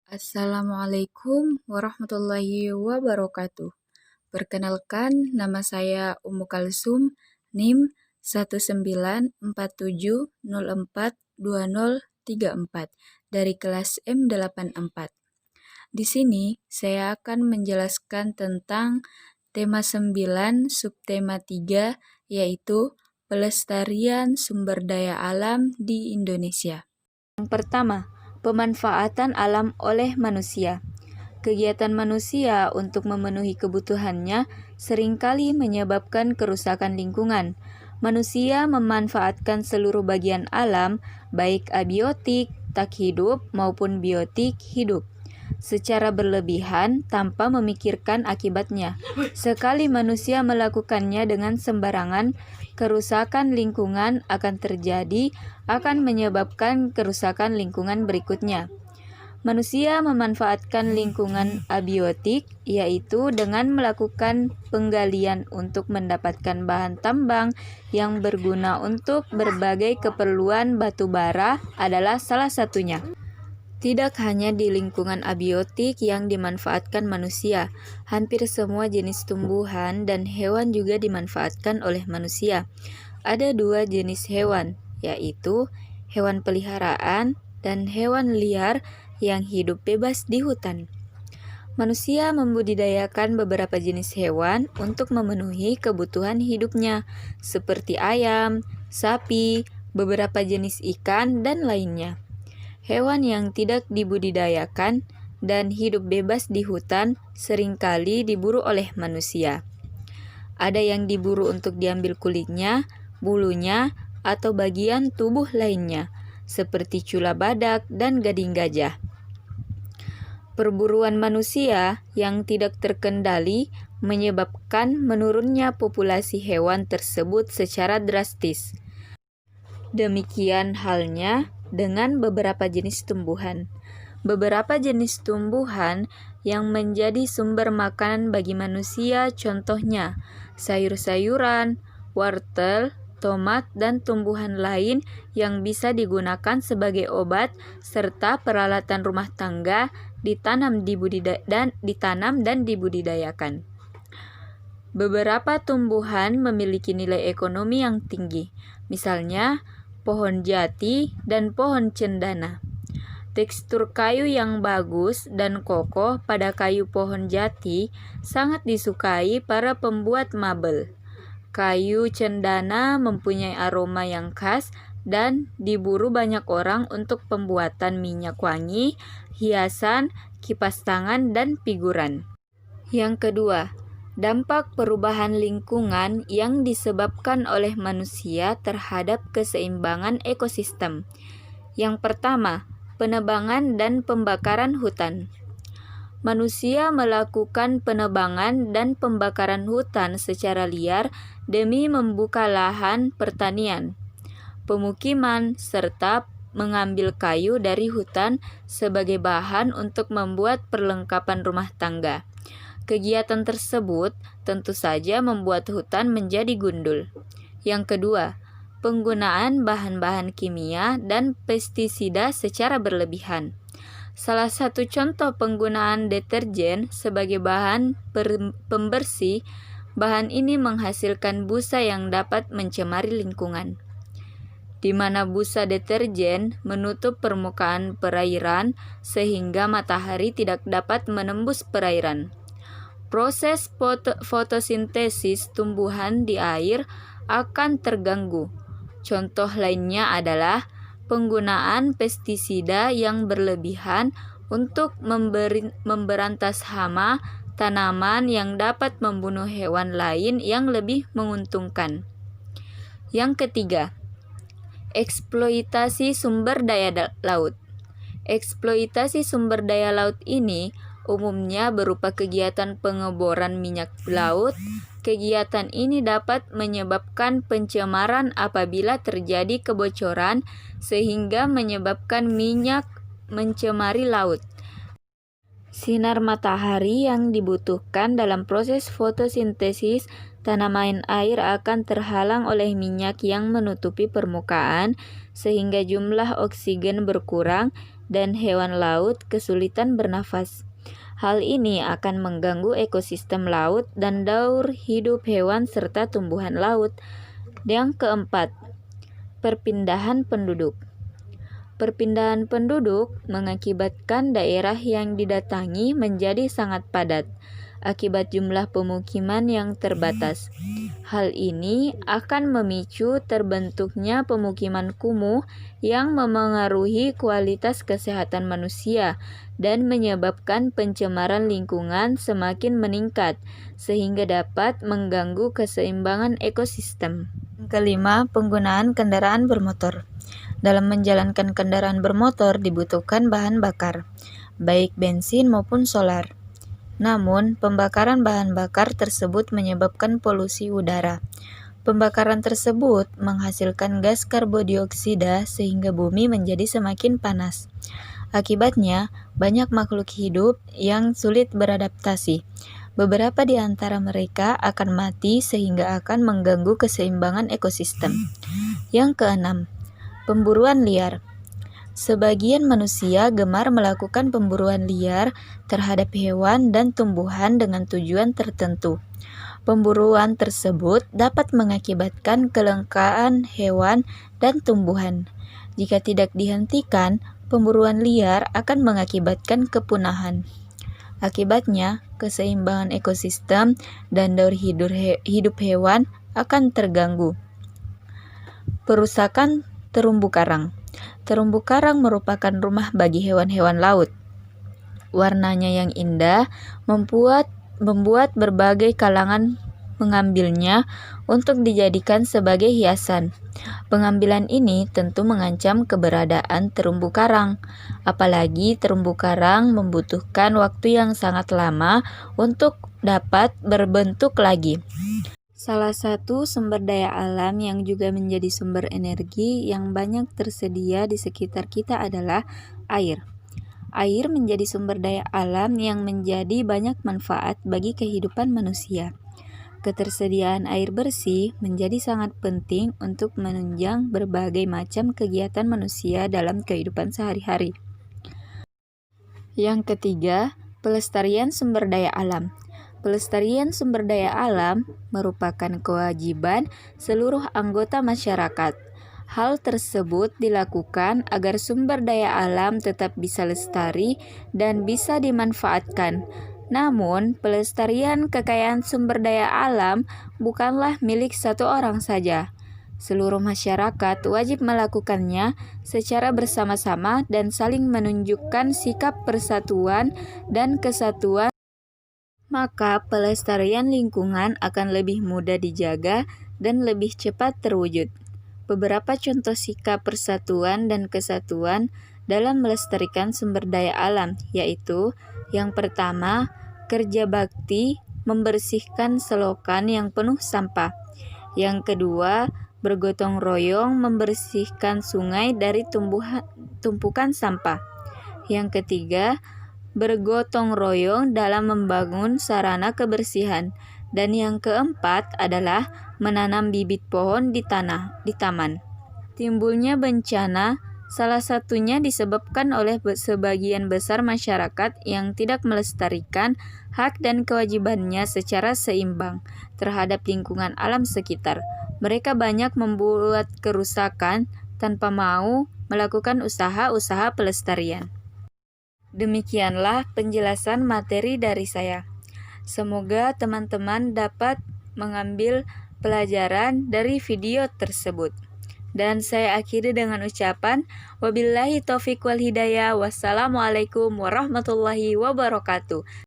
Assalamualaikum warahmatullahi wabarakatuh. Perkenalkan, nama saya Ummu Kalsum, NIM 19170420034 dari kelas M84. Di sini saya akan menjelaskan tentang tema 9 subtema 3 yaitu pelestarian sumber daya alam di Indonesia. Yang pertama, pemanfaatan alam oleh manusia. Kegiatan manusia untuk memenuhi kebutuhannya seringkali menyebabkan kerusakan lingkungan. Manusia memanfaatkan seluruh bagian alam, baik abiotik, tak hidup, maupun biotik hidup, secara berlebihan tanpa memikirkan akibatnya. Sekali manusia melakukannya dengan sembarangan, kerusakan lingkungan akan menyebabkan kerusakan lingkungan berikutnya. Manusia memanfaatkan lingkungan abiotik, yaitu dengan melakukan penggalian untuk mendapatkan bahan tambang yang berguna untuk berbagai keperluan batu bara adalah salah satunya. Tidak hanya di lingkungan abiotik yang dimanfaatkan manusia, hampir semua jenis tumbuhan dan hewan juga dimanfaatkan oleh manusia. Ada dua jenis hewan, yaitu hewan peliharaan dan hewan liar yang hidup bebas di hutan. Manusia membudidayakan beberapa jenis hewan untuk memenuhi kebutuhan hidupnya, seperti ayam, sapi, beberapa jenis ikan, dan lainnya. Hewan yang tidak dibudidayakan dan hidup bebas di hutan seringkali diburu oleh manusia. Ada yang diburu untuk diambil kulitnya, bulunya, atau bagian tubuh lainnya, seperti cula badak dan gading gajah. Perburuan manusia yang tidak terkendali menyebabkan menurunnya populasi hewan tersebut secara drastis. Demikian halnya dengan beberapa jenis tumbuhan. Beberapa jenis tumbuhan yang menjadi sumber makanan bagi manusia, contohnya sayur-sayuran, wortel, tomat, dan tumbuhan lain yang bisa digunakan sebagai obat serta peralatan rumah tangga ditanam dan dibudidayakan. Beberapa tumbuhan memiliki nilai ekonomi yang tinggi, misalnya pohon jati dan pohon cendana. Tekstur kayu yang bagus dan kokoh pada kayu pohon jati sangat disukai para pembuat mabel. Kayu cendana mempunyai aroma yang khas dan diburu banyak orang untuk pembuatan minyak wangi, hiasan, kipas tangan, dan figuran. Yang kedua, dampak perubahan lingkungan yang disebabkan oleh manusia terhadap keseimbangan ekosistem. Yang pertama, penebangan dan pembakaran hutan. Manusia melakukan penebangan dan pembakaran hutan secara liar demi membuka lahan pertanian, pemukiman, serta mengambil kayu dari hutan sebagai bahan untuk membuat perlengkapan rumah tangga. Kegiatan tersebut tentu saja membuat hutan menjadi gundul. Yang kedua, penggunaan bahan-bahan kimia dan pestisida secara berlebihan. Salah satu contoh penggunaan deterjen sebagai bahan pembersih, bahan ini menghasilkan busa yang dapat mencemari lingkungan, di mana busa deterjen menutup permukaan perairan sehingga matahari tidak dapat menembus perairan. Proses fotosintesis tumbuhan di air akan terganggu. Contoh lainnya adalah penggunaan pestisida yang berlebihan untuk memberantas hama tanaman yang dapat membunuh hewan lain yang lebih menguntungkan. Yang ketiga, eksploitasi sumber daya laut. Eksploitasi sumber daya laut ini umumnya berupa kegiatan pengeboran minyak laut. Kegiatan ini dapat menyebabkan pencemaran apabila terjadi kebocoran sehingga menyebabkan minyak mencemari laut. Sinar matahari yang dibutuhkan dalam proses fotosintesis tanaman air akan terhalang oleh minyak yang menutupi permukaan sehingga jumlah oksigen berkurang dan hewan laut kesulitan bernafas. Hal ini akan mengganggu ekosistem laut dan daur hidup hewan serta tumbuhan laut. Yang keempat, perpindahan penduduk. Perpindahan penduduk mengakibatkan daerah yang didatangi menjadi sangat padat akibat jumlah pemukiman yang terbatas. Hal ini akan memicu terbentuknya pemukiman kumuh yang memengaruhi kualitas kesehatan manusia dan menyebabkan pencemaran lingkungan semakin meningkat sehingga dapat mengganggu keseimbangan ekosistem. Kelima, penggunaan kendaraan bermotor. Dalam menjalankan kendaraan bermotor dibutuhkan bahan bakar, baik bensin maupun solar. Namun, pembakaran bahan bakar tersebut menyebabkan polusi udara. Pembakaran tersebut menghasilkan gas karbondioksida sehingga bumi menjadi semakin panas. Akibatnya, banyak makhluk hidup yang sulit beradaptasi. Beberapa di antara mereka akan mati sehingga akan mengganggu keseimbangan ekosistem. Yang keenam, pemburuan liar. Sebagian manusia gemar melakukan pemburuan liar terhadap hewan dan tumbuhan dengan tujuan tertentu. Pemburuan tersebut dapat mengakibatkan kelangkaan hewan dan tumbuhan. Jika tidak dihentikan, pemburuan liar akan mengakibatkan kepunahan. Akibatnya, keseimbangan ekosistem dan daur hidup hewan akan terganggu. Perusakan terumbu karang. Terumbu karang merupakan rumah bagi hewan-hewan laut. Warnanya yang indah membuat berbagai kalangan mengambilnya untuk dijadikan sebagai hiasan. Pengambilan ini tentu mengancam keberadaan terumbu karang, apalagi terumbu karang membutuhkan waktu yang sangat lama untuk dapat berbentuk lagi. Salah satu sumber daya alam yang juga menjadi sumber energi yang banyak tersedia di sekitar kita adalah air. Air menjadi sumber daya alam yang menjadi banyak manfaat bagi kehidupan manusia. Ketersediaan air bersih menjadi sangat penting untuk menunjang berbagai macam kegiatan manusia dalam kehidupan sehari-hari. Yang ketiga, pelestarian sumber daya alam. Pelestarian sumber daya alam merupakan kewajiban seluruh anggota masyarakat. Hal tersebut dilakukan agar sumber daya alam tetap bisa lestari dan bisa dimanfaatkan. Namun, pelestarian kekayaan sumber daya alam bukanlah milik satu orang saja. Seluruh masyarakat wajib melakukannya secara bersama-sama dan saling menunjukkan sikap persatuan dan kesatuan. Maka pelestarian lingkungan akan lebih mudah dijaga dan lebih cepat terwujud. Beberapa contoh sikap persatuan dan kesatuan dalam melestarikan sumber daya alam, yaitu yang pertama, kerja bakti membersihkan selokan yang penuh sampah. Yang kedua, bergotong royong membersihkan sungai dari tumpukan sampah. Yang ketiga, bergotong royong dalam membangun sarana kebersihan. Dan yang keempat adalah menanam bibit pohon di taman. Timbulnya bencana salah satunya disebabkan oleh sebagian besar masyarakat yang tidak melestarikan hak dan kewajibannya secara seimbang terhadap lingkungan alam sekitar. Mereka banyak membuat kerusakan tanpa mau melakukan usaha-usaha pelestarian. Demikianlah penjelasan materi dari saya. Semoga teman-teman dapat mengambil pelajaran dari video tersebut. Dan saya akhiri dengan ucapan wabillahi taufiq wal hidayah. Wassalamualaikum warahmatullahi wabarakatuh.